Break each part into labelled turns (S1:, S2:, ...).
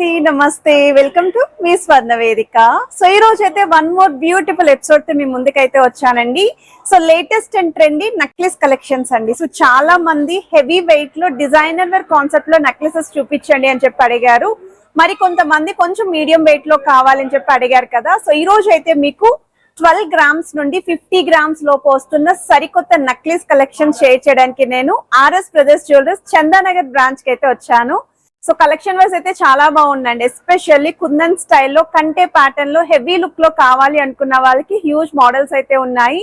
S1: అండి, నమస్తే. Welcome to me స్వర్ణ వేదిక. సో ఈ రోజు అయితే వన్ మోర్ బ్యూటిఫుల్ ఎపిసోడ్ తో మీ ముందుకైతే వచ్చానండి. So latest and trendy necklace collections అండి. సో చాలా మంది హెవీ వెయిట్ లో డిజైనర్ వేర్ కాన్సెప్ట్ లో నెక్లెసెస్ చూపించండి అని చెప్పి అడిగారు. మరి కొంతమంది కొంచెం మీడియం వెయిట్ లో కావాలని చెప్పి అడిగారు కదా. సో ఈ రోజు అయితే మీకు 12 గ్రామ్స్ నుండి 50 గ్రామ్స్ లోపు వస్తున్న సరికొత్త నెక్లెస్ కలెక్షన్ షేర్ చేయడానికి నేను RS brothers jewellers Chandanagar branch కి అయితే వచ్చాను. సో కలెక్షన్ వైజ్ అయితే చాలా బాగుందండి. ఎస్పెషల్లీ కుందన్ స్టైల్లో కంటే ప్యాటర్న్ లో హెవీ లుక్ లో కావాలి అనుకున్న వాళ్ళకి హ్యూజ్ మోడల్స్ అయితే ఉన్నాయి.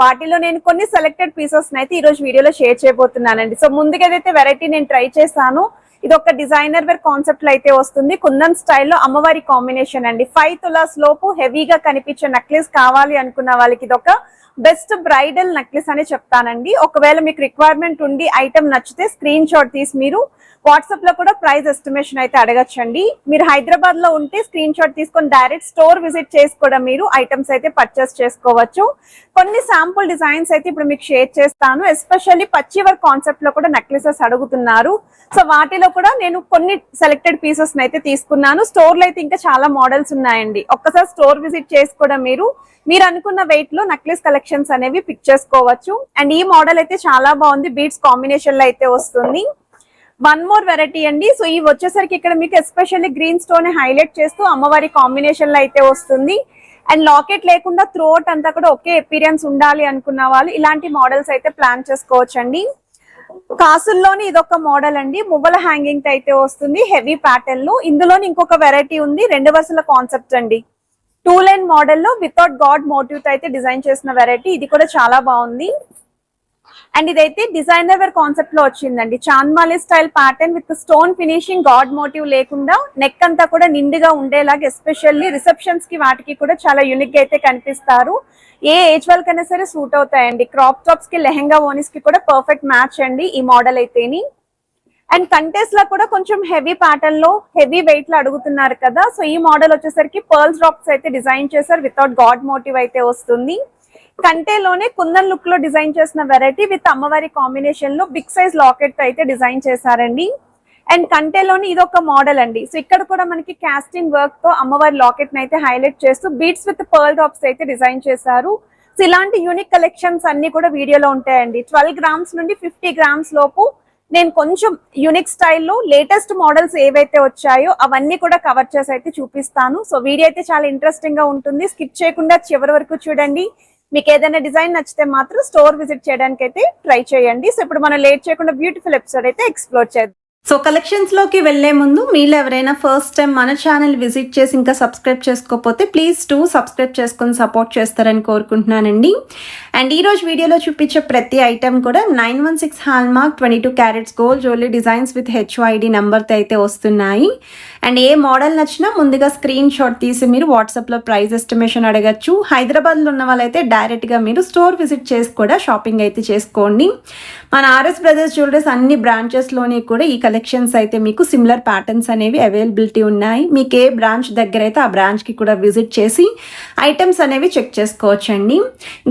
S1: వాటిలో నేను కొన్ని సెలెక్టెడ్ పీసెస్ అయితే ఈ రోజు వీడియోలో షేర్ చేయబోతున్నానండి. సో ముందుగా ఏదైతే వెరైటీ నేను ట్రై చేశాను, ఇది ఒక డిజైనర్ వేర్ కాన్సెప్ట్ లో అయితే వస్తుంది. కుందన్ స్టైల్లో అమ్మవారి కాంబినేషన్ అండి. 5 తులాస్ లోపు హెవీగా కనిపించే నెక్లెస్ కావాలి అనుకున్న వాళ్ళకి ఇది ఒక బెస్ట్ బ్రైడల్ నెక్లెస్ అని చెప్తానండి. ఒకవేళ మీకు రిక్వైర్మెంట్ ఉండి ఐటమ్ నచ్చితే స్క్రీన్ షాట్ తీసి మీరు వాట్సాప్ లో కూడా ప్రైస్ ఎస్టిమేషన్ అయితే అడగచ్చండి. మీరు హైదరాబాద్ లో ఉంటే స్క్రీన్ షాట్ తీసుకొని డైరెక్ట్ స్టోర్ విజిట్ చేసి కూడా మీరు ఐటమ్స్ అయితే పర్చేస్ చేసుకోవచ్చు. కొన్ని శాంపుల్ డిజైన్స్ అయితే ఇప్పుడు మీకు షేర్ చేస్తాను. ఎస్పెషల్లీ పచ్చివర్ కాన్సెప్ట్ లో కూడా నెక్లెసెస్ అడుగుతున్నారు. సో వాటిలో కూడా నేను కొన్ని సెలెక్టెడ్ పీసెస్ అయితే తీసుకున్నాను. స్టోర్ లో అయితే ఇంకా చాలా మోడల్స్ ఉన్నాయండి. ఒక్కసారి స్టోర్ విజిట్ చేసి కూడా మీరు అనుకున్న వెయిట్ లో నెక్లెస్ కలెక్షన్స్ అనేవి పిక్ చేసుకోవచ్చు. అండ్ ఈ మోడల్ అయితే చాలా బాగుంది. బీడ్స్ కాంబినేషన్ లో అయితే వస్తుంది. వన్ మోర్ వెరైటీ అండి. సో ఇవి వచ్చేసరికి ఇక్కడ మీకు ఎస్పెషల్లీ గ్రీన్ స్టోన్ హైలైట్ చేస్తూ అమ్మవారి కాంబినేషన్ లో అయితే వస్తుంది. అండ్ లాకెట్ లేకుండా త్రోట్ అంతా కూడా ఒకే అపీరియన్స్ ఉండాలి అనుకున్న వాళ్ళు ఇలాంటి మోడల్స్ అయితే ప్లాన్ చేసుకోవచ్చండి. కాసుల్లోని ఇదొక మోడల్ అండి. మువ్వల హ్యాంగింగ్ అయితే వస్తుంది హెవీ ప్యాటర్న్ లో. ఇందులోని ఇంకొక వెరైటీ ఉంది, 2 వరుసల కాన్సెప్ట్ అండి. 2 లైన్ మోడల్ లో వితౌట్ గాడ్ మోటివ్ తో అయితే డిజైన్ చేసిన వెరైటీ. ఇది కూడా చాలా బాగుంది. అండ్ ఇదైతే డిజైనర్ వేర్ కాన్సెప్ట్ లో వచ్చిందండి. చాంద్మాలి style pattern with stone finishing, god motif లేకుండా నెక్ అంతా కూడా నిండుగా ఉండేలాగా ఎస్పెషల్లీ రిసెప్షన్స్ కి వాటికి కూడా చాలా యూనిక్ గా అయితే కనిపిస్తారు. ఏ ఏజ్ వాళ్ళకైనా సరే సూట్ అవుతాయండి. క్రాప్ టాప్స్ కి, లెహెంగా ఓనీస్ కి కూడా పర్ఫెక్ట్ మ్యాచ్ అండి ఈ మోడల్ అయితేని. అండ్ కంటెస్ట్ లో కూడా కొంచెం హెవీ ప్యాటర్న్ లో హెవీ వెయిట్ లో అడుగుతున్నారు కదా. సో ఈ మోడల్ వచ్చేసరికి పర్ల్స్ డ్రాప్స్ అయితే డిజైన్ చేశారు. వితౌట్ గాడ్ మోటివ్ అయితే వస్తుంది. కంటేలోనే కుందన్ లుక్ లో డిజైన్ చేసిన వెరైటీ విత్ అమ్మవారి కాంబినేషన్ లో బిగ్ సైజ్ లాకెట్ తో అయితే డిజైన్ చేశారండి. అండ్ కంటేలోని ఇదొక మోడల్ అండి. సో ఇక్కడ కూడా మనకి కాస్టింగ్ వర్క్ తో అమ్మవారి లాకెట్ ని అయితే హైలైట్ చేస్తూ బీడ్స్ విత్ పర్ల్ డ్రాప్స్ అయితే డిజైన్ చేశారు. సో ఇలాంటి యూనిక్ కలెక్షన్స్ అన్ని కూడా వీడియోలో ఉంటాయండి. 12 గ్రామ్స్ నుండి 50 గ్రామ్స్ లోపు నేను కొంచెం యూనిక్ స్టైల్లో లేటెస్ట్ మోడల్స్ ఏవైతే వచ్చాయో అవన్నీ కూడా కవర్ చేసి అయితే చూపిస్తాను. సో వీడియో అయితే చాలా ఇంట్రెస్టింగ్ గా ఉంటుంది. స్కిప్ చేయకుండా చివరి వరకు చూడండి. మీకు ఏదైనా డిజైన్ నచ్చితే మాత్రం స్టోర్ విజిట్ చేయడానికి అయితే ట్రై చేయండి. సో ఇప్పుడు మనం లేట్ చేయకుండా బ్యూటిఫుల్ ఎపిసోడ్ అయితే ఎక్స్ప్లోర్ చేద్దాం. సో కలెక్షన్స్ లోకి వెళ్లే ముందు మీరు ఎవరైనా ఫస్ట్ టైం మన ఛానల్ విజిట్ చేసి ఇంకా సబ్స్క్రైబ్ చేసుకోకపోతే ప్లీజ్ సబ్స్క్రైబ్ చేసుకొని సపోర్ట్ చేస్తారని కోరుకుంటున్నానండి. అండ్ ఈ రోజు వీడియోలో చూపించే ప్రతి ఐటమ్ కూడా 916 hallmark 22 carats gold jewellery designs with HID నెంబర్తో అయితే వస్తున్నాయి. అండ్ ఏ మోడల్ నచ్చినా ముందుగా స్క్రీన్ షాట్ తీసి మీరు వాట్సాప్లో ప్రైస్ ఎస్టిమేషన్ అడగచ్చు. హైదరాబాద్లో ఉన్న వాళ్ళైతే డైరెక్ట్గా మీరు స్టోర్ విజిట్ చేసి కూడా షాపింగ్ అయితే చేసుకోండి. మన ఆర్ఎస్ బ్రదర్స్ జ్యువెలర్స్ అన్ని బ్రాంచెస్లోని కూడా ఈ కలెక్షన్స్ అయితే మీకు సిమిలర్ ప్యాటర్న్స్ అనేవి అవైలబిలిటీ ఉన్నాయి. మీకు ఏ బ్రాంచ్ దగ్గర అయితే ఆ బ్రాంచ్కి కూడా విజిట్ చేసి ఐటమ్స్ అనేవి చెక్ చేసుకోవచ్చండి.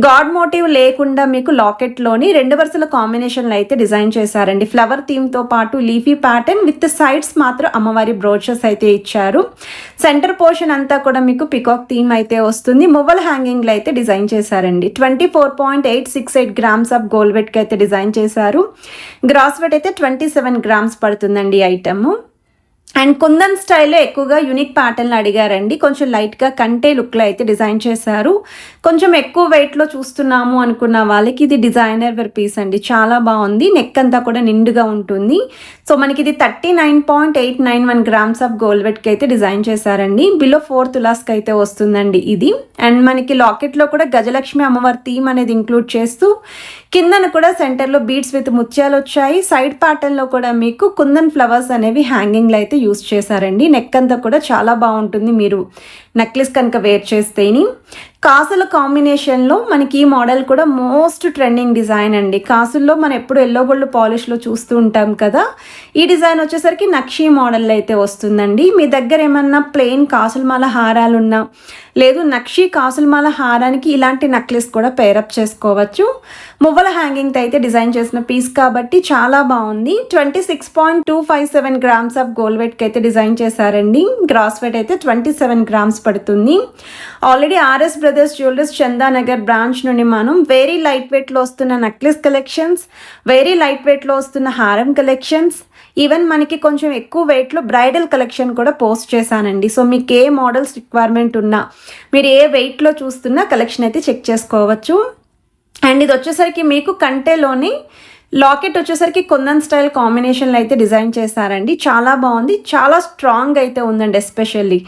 S1: గాడ్ మోటివ్ లేకుండా మీకు లాకెట్లోని 2 వరుసల కాంబినేషన్లో అయితే డిజైన్ చేశారండి. ఫ్లవర్ థీమ్తో పాటు లీఫీ ప్యాటర్న్ విత్ సైడ్స్ మాత్రం అమ్మవారి బ్రోచెస్ అయితే ఇచ్చారు. సెంటర్ పోర్షన్ అంతా కూడా మీకు పికాక్ థీమ్ అయితే వస్తుంది. మువ్వల్ హ్యాంగింగ్లో అయితే డిజైన్ చేశారండి. 24.868 గ్రామ్స్ ఆఫ్ గోల్డ్ వెట్కి అయితే డిజైన్ చేశారు. గ్రాస్ వెట్ అయితే 27 గ్రామ్స్ పడుతుందండి ఐటమ్. అండ్ కుందన్ స్టైల్లో ఎక్కువగా యూనిక్ ప్యాటర్న్లు అడిగారండి. కొంచెం లైట్గా కంటే లుక్లో అయితే డిజైన్ చేశారు. కొంచెం ఎక్కువ వెయిట్లో చూస్తున్నాము అనుకున్న వాళ్ళకి ఇది డిజైనర్ వేర్ పీస్ అండి. చాలా బాగుంది. నెక్ అంతా కూడా నిండుగా ఉంటుంది. సో మనకి ఇది 39.891 గ్రామ్స్ ఆఫ్ గోల్డ్ వెట్కి అయితే డిజైన్ చేశారండి. బిలో 4 తులాస్కి అయితే వస్తుందండి ఇది. అండ్ మనకి లాకెట్లో కూడా గజలక్ష్మి అమ్మవారి థీమ్ అనేది ఇంక్లూడ్ చేస్తూ కిందన కూడా సెంటర్లో బీడ్స్ విత్ ముత్యాలు వచ్చాయి. సైడ్ ప్యాటర్న్లో కూడా మీకు కుందన్ ఫ్లవర్స్ అనేవి హ్యాంగింగ్లో అయితే యూస్ చేశారండి. నెక్ అంతా కూడా చాలా బాగుంటుంది మీరు నెక్లెస్ కనుక వేర్ చేస్తేని. కాసుల కాంబినేషన్లో మనకి ఈ మోడల్ కూడా మోస్ట్ ట్రెండింగ్ డిజైన్ అండి. కాసుల్లో మనం ఎప్పుడు ఎల్లో గోల్డ్ పాలిష్లో చూస్తూ ఉంటాం కదా, ఈ డిజైన్ వచ్చేసరికి నక్షీ మోడల్ అయితే వస్తుందండి. మీ దగ్గర ఏమన్నా ప్లెయిన్ కాసులమాల హారాలున్నా, లేదు నక్షీ కాసులమాల హారానికి ఇలాంటి నెక్లెస్ కూడా పేరప్ చేసుకోవచ్చు. మువ్వల హ్యాంగింగ్తో అయితే డిజైన్ చేసిన పీస్ కాబట్టి చాలా బాగుంది. 26.257 గ్రామ్స్ ఆఫ్ గోల్డ్ వెయిట్కి అయితే డిజైన్ చేశారండి. గ్రాస్ వెయిట్ అయితే 27 గ్రామ్స్ పడుతుంది. Already RS brothers jewellers Chandanagar branch నుండి మనం వెరీ లైట్ వెయిట్లో వస్తున్న నెక్లెస్ కలెక్షన్స్, వెరీ లైట్ వెయిట్లో వస్తున్న హారం కలెక్షన్స్, ఈవెన్ మనకి కొంచెం ఎక్కువ వెయిట్లో బ్రైడల్ కలెక్షన్ కూడా పోస్ట్ చేశానండి. సో మీకు ఏ మోడల్స్ రిక్వైర్మెంట్ ఉన్నా, మీరు ఏ వెయిట్లో చూస్తున్నా కలెక్షన్ అయితే చెక్ చేసుకోవచ్చు. అండ్ ఇది వచ్చేసరికి మీకు కంటేలోని లాకెట్ వచ్చేసరికి కుందన్ స్టైల్ కాంబినేషన్లో అయితే డిజైన్ చేశారండి. చాలా బాగుంది, చాలా స్ట్రాంగ్ అయితే ఉందండి. ఎస్పెషల్లీ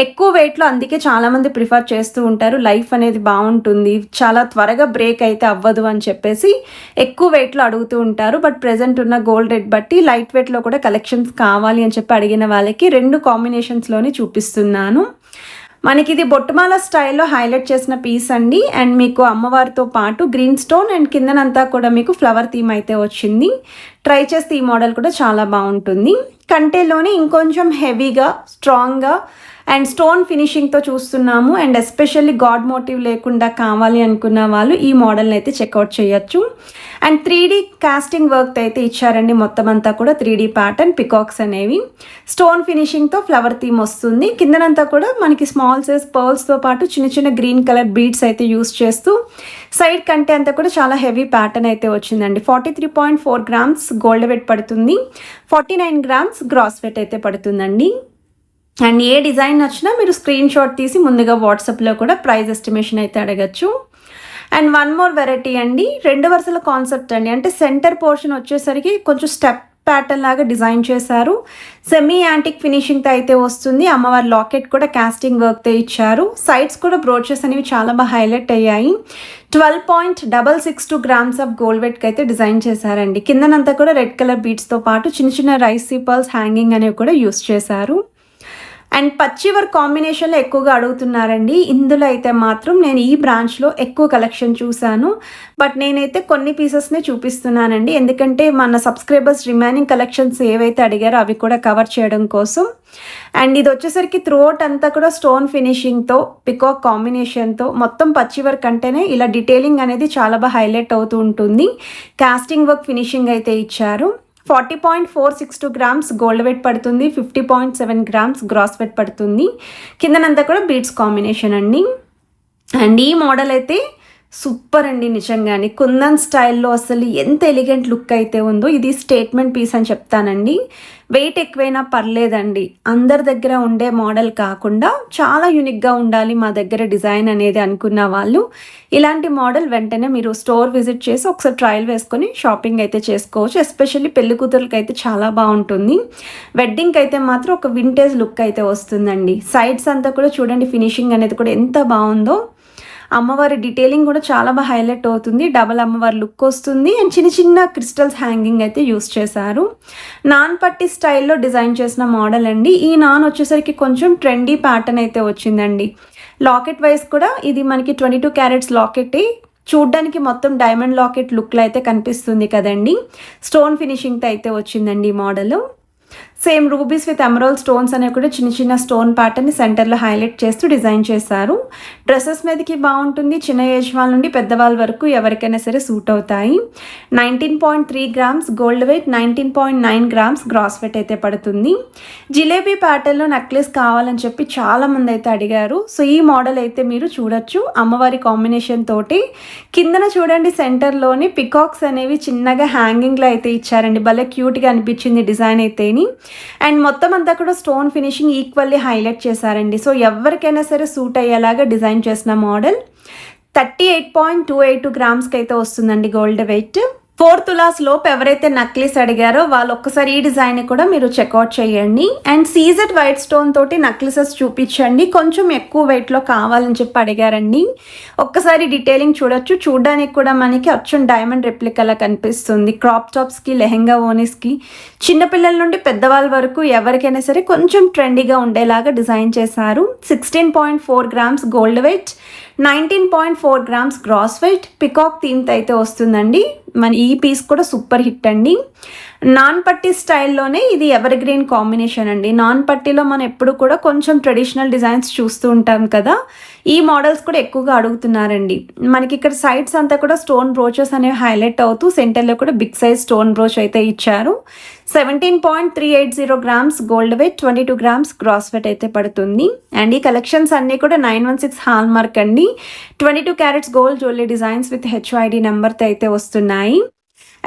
S1: ఎక్కువ వెయిట్లో అందుకే చాలామంది ప్రిఫర్ చేస్తూ ఉంటారు. లైఫ్ అనేది బాగుంటుంది, చాలా త్వరగా బ్రేక్ అయితే అవ్వదు అని చెప్పేసి ఎక్కువ వెయిట్లో అడుగుతూ ఉంటారు. బట్ ప్రెజెంట్ ఉన్న గోల్డ్ రేట్ బట్టి లైట్ వెయిట్లో కూడా కలెక్షన్స్ కావాలి అని చెప్పి అడిగిన వాళ్ళకి 2 కాంబినేషన్స్లోనే చూపిస్తున్నాను. మనకి ఇది బొట్టుమాల స్టైల్లో హైలైట్ చేసిన పీస్ అండి. అండ్ మీకు అమ్మవారితో పాటు గ్రీన్ స్టోన్ అండ్ కిందనంతా కూడా మీకు ఫ్లవర్ థీమ్ అయితే వచ్చింది. ట్రై చేస్తే ఈ మోడల్ కూడా చాలా బాగుంటుంది. కంటేలోనే ఇంకొంచెం హెవీగా, స్ట్రాంగ్గా అండ్ స్టోన్ ఫినిషింగ్తో చూస్తున్నాము. అండ్ ఎస్పెషల్లీ గాడ్ మోటివ్ లేకుండా కావాలి అనుకున్న వాళ్ళు ఈ మోడల్ని అయితే చెక్అవుట్ చేయొచ్చు. అండ్ 3D కాస్టింగ్ వర్క్ అయితే ఇచ్చారండి. మొత్తం అంతా కూడా 3D ప్యాటర్న్ పికాక్స్ అనేవి, స్టోన్ ఫినిషింగ్తో ఫ్లవర్ థీమ్ వస్తుంది. కిందనంతా కూడా మనకి స్మాల్ సైజ్ పర్ల్స్తో పాటు చిన్న చిన్న గ్రీన్ కలర్ బీడ్స్ అయితే యూస్ చేస్తూ సైడ్ కంటే అంతా కూడా చాలా హెవీ ప్యాటర్న్ అయితే వచ్చిందండి. 43.4 గ్రామ్స్ గోల్డ్ వెయిట్ పడుతుంది, 49 గ్రామ్స్ గ్రాస్ వెయిట్ అయితే పడుతుందండి. అండ్ ఏ డిజైన్ నచ్చినా మీరు స్క్రీన్ షాట్ తీసి ముందుగా వాట్సాప్లో కూడా ప్రైస్ ఎస్టిమేషన్ అయితే అడగచ్చు. అండ్ వన్ మోర్ వెరైటీ అండి, 2 వరుసల కాన్సెప్ట్ అండి. అంటే సెంటర్ పోర్షన్ వచ్చేసరికి కొంచెం స్టెప్ ప్యాటర్న్ లాగా డిజైన్ చేశారు. సెమీ యాంటిక్ ఫినిషింగ్తో అయితే వస్తుంది. అమ్మవారి లాకెట్ కూడా కాస్టింగ్ వర్క్తో ఇచ్చారు. సైడ్స్ కూడా బ్రోచెస్ అనేవి చాలా బాగా హైలైట్ అయ్యాయి. 12.662 గ్రామ్స్ ఆఫ్ గోల్డ్ వెయిట్కి అయితే డిజైన్ చేశారండి. కిందనంతా కూడా రెడ్ కలర్ బీడ్స్తో పాటు చిన్న చిన్న రైస్ సీపల్స్ హ్యాంగింగ్ అనేవి కూడా యూస్ చేశారు. అండ్ పచ్చి వర్క్ కాంబినేషన్లో ఎక్కువగా అడుగుతున్నారండి. ఇందులో అయితే మాత్రం నేను ఈ బ్రాంచ్లో ఎక్కువ కలెక్షన్ చూశాను. బట్ నేనైతే కొన్ని పీసెస్నే చూపిస్తున్నానండి, ఎందుకంటే మన సబ్స్క్రైబర్స్ రిమైనింగ్ కలెక్షన్స్ ఏవైతే అడిగారో అవి కూడా కవర్ చేయడం కోసం. అండ్ ఇది వచ్చేసరికి త్రూఅవుట్ అంతా కూడా స్టోన్ ఫినిషింగ్తో, పికాక్ కాంబినేషన్తో, మొత్తం పచ్చి వర్క్ అంటేనే ఇలా డీటెయిలింగ్ అనేది చాలా బాగా హైలైట్ అవుతూ ఉంటుంది. కాస్టింగ్ వర్క్ ఫినిషింగ్ అయితే ఇచ్చారు. 40.462 గ్రామ్స్ గోల్డ్ వెయిట్ పడుతుంది, 50.7 గ్రామ్స్ గ్రాస్ వెయిట్ పడుతుంది. కిందనంతా కూడా బీడ్స్ కాంబినేషన్ అండి. అండ్ ఈ మోడల్ అయితే సూపర్ అండి, నిజంగానే కుందన్ స్టైల్లో అసలు ఎంత ఎలిగెంట్ లుక్ అయితే ఉందో. ఇది స్టేట్మెంట్ పీస్ అని చెప్తానండి. వెయిట్ ఎక్కువైనా పర్లేదండి, అందరి దగ్గర ఉండే మోడల్ కాకుండా చాలా యూనిక్గా ఉండాలి మా దగ్గర డిజైన్ అనేది అనుకున్న వాళ్ళు ఇలాంటి మోడల్ వెంటనే మీరు స్టోర్ విజిట్ చేసి ఒకసారి ట్రయల్ వేసుకొని షాపింగ్ అయితే చేసుకోవచ్చు. ఎస్పెషల్లీ పెళ్లి కూతురులకి అయితే చాలా బాగుంటుంది. వెడ్డింగ్కి అయితే మాత్రం ఒక వింటేజ్ లుక్ అయితే వస్తుందండి. సైడ్స్ అంతా కూడా చూడండి, ఫినిషింగ్ అనేది కూడా ఎంత బాగుందో. అమ్మవారి డీటెయిలింగ్ కూడా చాలా బాగా హైలైట్ అవుతుంది. డబల్ అమ్మవారి లుక్ వస్తుంది. అండ్ చిన్న చిన్న క్రిస్టల్స్ హ్యాంగింగ్ అయితే యూస్ చేశారు. నాన్ పట్టి స్టైల్లో డిజైన్ చేసిన మోడల్ అండి. ఈ నాన్ వచ్చేసరికి కొంచెం ట్రెండీ ప్యాటర్న్ అయితే వచ్చిందండి. లాకెట్ వైజ్ కూడా ఇది మనకి 22 క్యారెట్స్ లాకెట్, చూడ్డానికి మొత్తం డైమండ్ లాకెట్ లుక్లో అయితే కనిపిస్తుంది కదండి. స్టోన్ ఫినిషింగ్తో అయితే వచ్చిందండి ఈ model. Same rubies with emerald stones అనేవి కూడా చిన్న చిన్న స్టోన్ ప్యాటర్న్ని సెంటర్లో హైలైట్ చేస్తూ డిజైన్ చేశారు. డ్రెస్సెస్ మీదకి బాగుంటుంది. చిన్న ఏజ్ వాళ్ళ నుండి పెద్దవాళ్ళ వరకు ఎవరికైనా సరే సూట్ అవుతాయి. 19.3 grams gold weight, 19.9 grams gross weight అయితే పడుతుంది. జిలేబీ ప్యాటర్న్లో నెక్లెస్ కావాలని చెప్పి చాలామంది అయితే అడిగారు. సో ఈ మోడల్ అయితే మీరు చూడొచ్చు. అమ్మవారి కాంబినేషన్ తోటి కిందన చూడండి సెంటర్లోని పికాక్స్ అనేవి చిన్నగా హ్యాంగింగ్లో అయితే ఇచ్చారండి. భలే క్యూట్గా అనిపించింది డిజైన్ అయితేని. అండ్ మొత్తం అంతా కూడా స్టోన్ ఫినిషింగ్ ఈక్వల్లీ హైలైట్ చేశారండి. సో ఎవరికైనా సరే సూట్ అయ్యేలాగా డిజైన్ చేసిన మోడల్. 38.282 గ్రామ్స్కి అయితే వస్తుందండి గోల్డ్ వెయిట్. 4 తులాస్ లోపు ఎవరైతే నక్లీస్ అడిగారో వాళ్ళు ఒక్కసారి ఈ డిజైన్ కూడా మీరు చెక్అవుట్ చేయండి. అండ్ సీజెడ్ వైట్ స్టోన్ తోటి నక్లీసెస్ చూపించండి, కొంచెం ఎక్కువ వెయిట్లో కావాలని చెప్పి అడిగారండి. ఒక్కసారి డీటెయిలింగ్ చూడొచ్చు, చూడడానికి కూడా మనకి అచ్చం డైమండ్ రెప్లికలా కనిపిస్తుంది. క్రాప్ టాప్స్కి, లెహెంగా ఓనీస్కి, చిన్నపిల్లల నుండి పెద్దవాళ్ళ వరకు ఎవరికైనా సరే కొంచెం ట్రెండీగా ఉండేలాగా డిజైన్ చేశారు. 16.4 grams gold weight, 19.4 grams gross weight, peacock థీమ్తో అయితే వస్తుందండి. మన ఈ పీస్ కూడా సూపర్ హిట్ అండి. నాన్ పట్టీ స్టైల్లోనే ఇది ఎవర్ గ్రీన్ కాంబినేషన్ అండి. నాన్ పట్టీలో మనం ఎప్పుడు కూడా కొంచెం ట్రెడిషనల్ డిజైన్స్ చూస్తూ ఉంటాం కదా, ఈ మోడల్స్ కూడా ఎక్కువగా అడుగుతున్నారండి. మనకి ఇక్కడ సైడ్స్ అంతా కూడా స్టోన్ బ్రోచెస్ అనేవి హైలైట్ అవుతూ సెంటర్లో కూడా బిగ్ సైజ్ స్టోన్ బ్రోచ్ అయితే ఇచ్చారు. 17.380 grams gold weight, 22 grams gross weight అయితే పడుతుంది. అండ్ ఈ కలెక్షన్స్ అన్నీ కూడా 916 హాల్ మార్క్ అండి. 22 carats gold jewellery designs with HYD నెంబర్తో అయితే వస్తున్నాయి.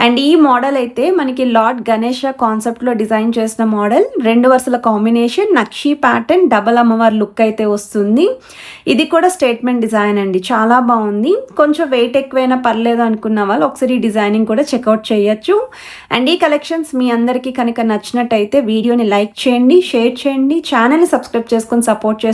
S1: అండ్ ఈ మోడల్ అయితే మనకి లార్డ్ గణేష కాన్సెప్ట్లో డిజైన్ చేసిన మోడల్, 2 వరుసల కాంబినేషన్, నక్షీ ప్యాటర్న్, డబల్ అమ్మవారి లుక్ అయితే వస్తుంది. ఇది కూడా స్టేట్మెంట్ డిజైన్ అండి, చాలా బాగుంది. కొంచెం వెయిట్ ఎక్కువైనా పర్లేదు అనుకున్న వాళ్ళు ఒకసారి ఈ డిజైనింగ్ కూడా చెక్అవుట్ చేయొచ్చు. అండ్ ఈ కలెక్షన్స్ మీ అందరికీ కనుక నచ్చినట్టయితే వీడియోని లైక్ చేయండి, షేర్ చేయండి, ఛానల్ని సబ్స్క్రైబ్ చేసుకొని సపోర్ట్ చేయండి.